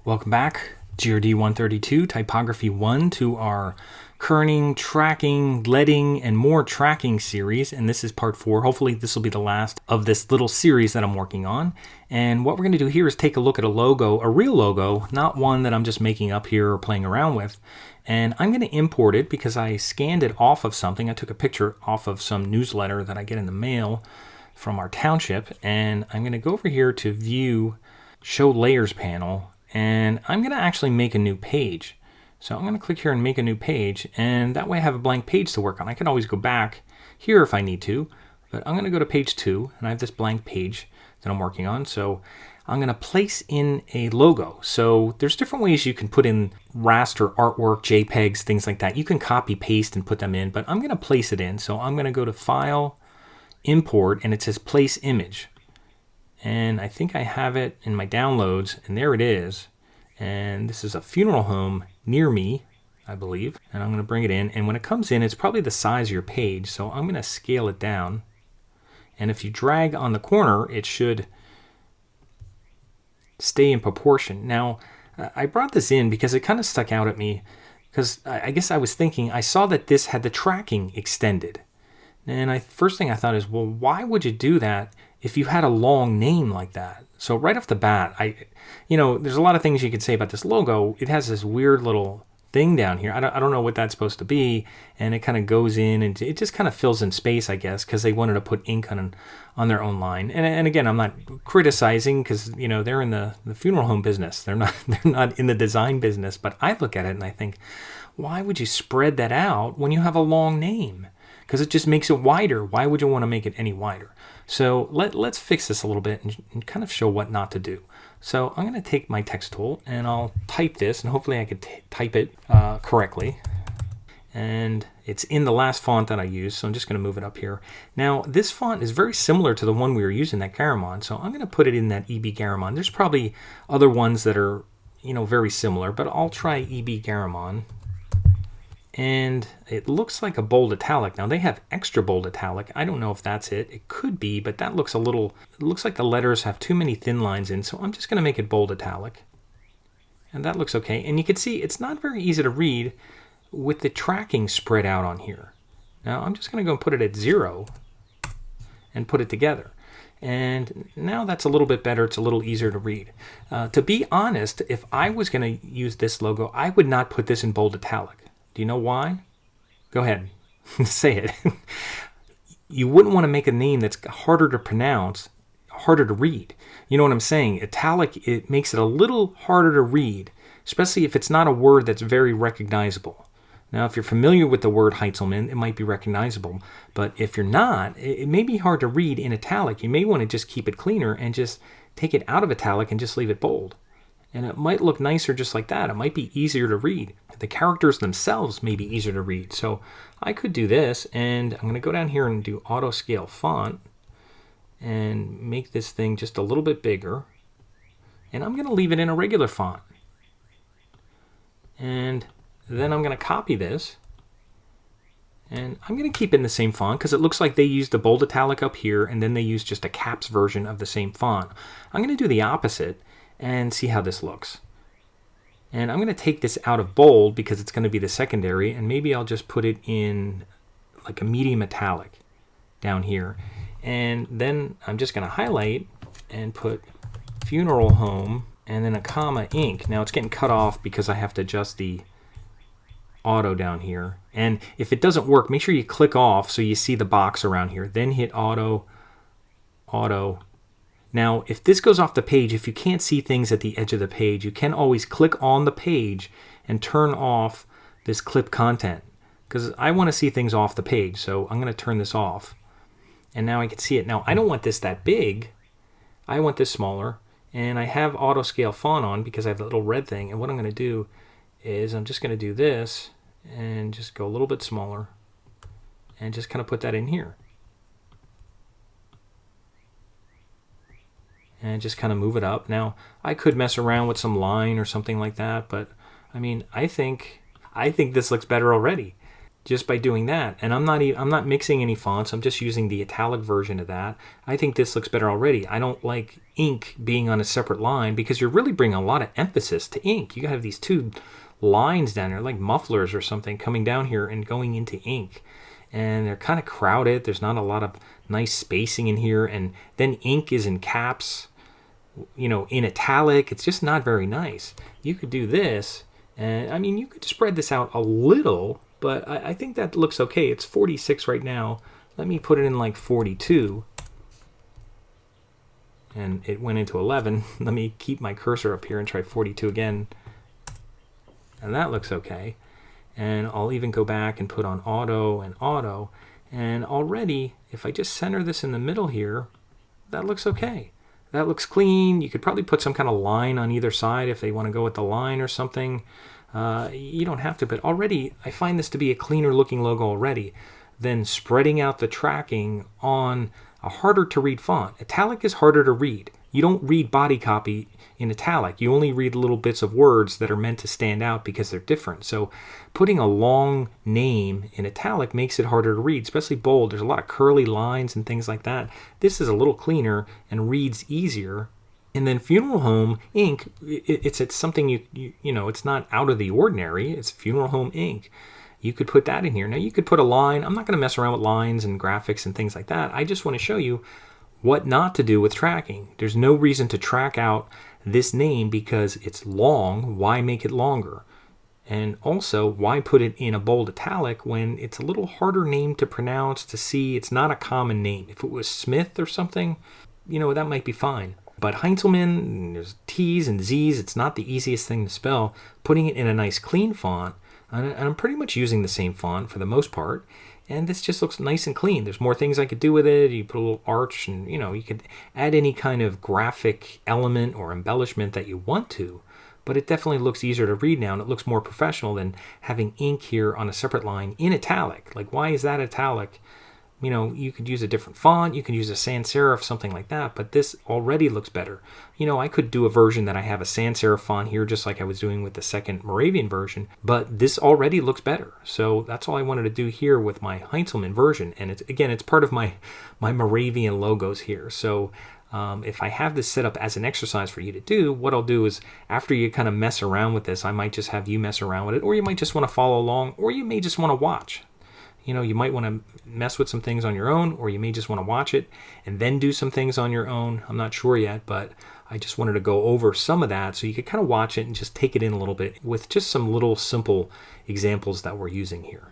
Welcome back, GRD132, Typography 1, to our kerning, tracking, leading, and more tracking series. And this is part 4. Hopefully this will be the last of this little series that I'm working on. And what we're going to do here is take a look at a logo, a real logo, not one that I'm just making up here or playing around with. And I'm going to import it because I scanned it off of something. I took a picture off of some newsletter that I get in the mail from our township. And I'm going to go over here to View, Show Layers panel. And I'm going to actually make a new page. So I'm going to click here and make a new page, and that way I have a blank page to work on. I can always go back here if I need to, but I'm going to go to page 2, and I have this blank page that I'm working on. So I'm going to place in a logo. So there's different ways you can put in raster artwork, JPEGs, things like that. You can copy, paste, and put them in, but I'm going to place it in. So I'm going to go to File, Import, and it says Place Image. And I think I have it in my downloads, and there it is. And this is a funeral home near me, I believe. And I'm going to bring it in. And when it comes in, it's probably the size of your page. So I'm going to scale it down. And if you drag on the corner, it should stay in proportion. Now, I brought this in because it kind of stuck out at me. Because I guess I was thinking, I saw that this had the tracking extended. And first thing I thought is, well, why would you do that if you had a long name like that? So right off the bat, there's a lot of things you could say about this logo. It has this weird little thing down here. I don't know what that's supposed to be, and it kind of goes in, and it just kind of fills in space, I guess, because they wanted to put ink on their own line. And again, I'm not criticizing because they're in the funeral home business. They're not in the design business. But I look at it and I think, why would you spread that out when you have a long name? Because it just makes it wider. Why would you want to make it any wider? So let's fix this a little bit and kind of show what not to do. So I'm going to take my text tool and I'll type this, and hopefully I could type it correctly. And it's in the last font that I used, so I'm just going to move it up here. Now, this font is very similar to the one we were using, that Garamond, so I'm going to put it in that EB Garamond. There's probably other ones that are, very similar, but I'll try EB Garamond. And it looks like a bold italic. Now they have extra bold italic. I don't know if that's it. It could be, but that looks it looks like the letters have too many thin lines in, so I'm just going to make it bold italic. And that looks okay. And you can see it's not very easy to read with the tracking spread out on here. Now I'm just going to go and put it at 0 and put it together. And now that's a little bit better. It's a little easier to read. To be honest, if I was going to use this logo, I would not put this in bold italic. Do you know why? Go ahead. Say it. You wouldn't want to make a name that's harder to pronounce, harder to read. You know what I'm saying? Italic, it makes it a little harder to read, especially if it's not a word that's very recognizable. Now, if you're familiar with the word Heitzelman, it might be recognizable. But if you're not, it may be hard to read in italic. You may want to just keep it cleaner and just take it out of italic and just leave it bold. And it might look nicer just like that. It might be easier to read. The characters themselves may be easier to read. So I could do this, and I'm going to go down here and do auto scale font and make this thing just a little bit bigger. And I'm going to leave it in a regular font. And then I'm going to copy this. And I'm going to keep it in the same font because it looks like they used the bold italic up here, and then they used just a caps version of the same font. I'm going to do the opposite and see how this looks. And I'm going to take this out of bold because it's going to be the secondary, and maybe I'll just put it in like a medium italic down here. And then I'm just going to highlight and put funeral home and then a comma ink. Now it's getting cut off because I have to adjust the auto down here. And if it doesn't work, make sure you click off so you see the box around here. Then hit auto. Now, if this goes off the page, if you can't see things at the edge of the page, you can always click on the page and turn off this clip content, because I want to see things off the page. So I'm going to turn this off, and now I can see it. Now, I don't want this that big. I want this smaller, and I have auto scale font on because I have the little red thing. And what I'm going to do is I'm just going to do this and just go a little bit smaller and just kind of put that in here. And just kind of move it up. Now, I could mess around with some line or something like that, but I mean, I think this looks better already. just by doing that. And I'm not mixing any fonts. I'm just using the italic version of that. I think this looks better already. I don't like ink being on a separate line because you're really bringing a lot of emphasis to ink. You have these two lines down there like mufflers or something coming down here and going into ink. And they're kind of crowded. There's not a lot of nice spacing in here. And then ink is in caps, in italic. It's just not very nice. You could do this. And I mean, you could spread this out a little, but I think that looks okay. It's 46 right now. Let me put it in like 42. And it went into 11. Let me keep my cursor up here and try 42 again. And that looks okay. And I'll even go back and put on auto and auto. And already, if I just center this in the middle here, that looks okay. That looks clean. You could probably put some kind of line on either side if they want to go with the line or something. You don't have to, but already I find this to be a cleaner looking logo already than spreading out the tracking on a harder to read font. Italic is harder to read. You don't read body copy in italic. You only read little bits of words that are meant to stand out because they're different. So putting a long name in italic makes it harder to read, especially bold. There's a lot of curly lines and things like that. This is a little cleaner and reads easier. And then funeral home ink, it's something it's not out of the ordinary. It's funeral home ink. You could put that in here. Now you could put a line. I'm not going to mess around with lines and graphics and things like that. I just want to show you what not to do with tracking. There's no reason to track out this name because it's long. Why make it longer? And also, why put it in a bold italic when it's a little harder name to pronounce, to see? It's not a common name. If it was Smith or something, that might be fine. But Heinzelman, there's T's and Z's. It's not the easiest thing to spell. Putting it in a nice clean font, and I'm pretty much using the same font for the most part, and this just looks nice and clean. There's more things I could do with it. You put a little arch, and you could add any kind of graphic element or embellishment that you want to, but it definitely looks easier to read now, and it looks more professional than having ink here on a separate line in italic. Like, why is that italic? You could use a different font, you could use a sans serif, something like that, but this already looks better. I could do a version that I have a sans serif font here, just like I was doing with the second Moravian version, but this already looks better. So that's all I wanted to do here with my Heinzelman version, and it's part of my Moravian logos here. So if I have this set up as an exercise for you to do, what I'll do is after you kind of mess around with this, I might just have you mess around with it, or you might just want to follow along, or you may just want to watch. You might want to mess with some things on your own, or you may just want to watch it and then do some things on your own. I'm not sure yet, but I just wanted to go over some of that so you could kind of watch it and just take it in a little bit with just some little simple examples that we're using here.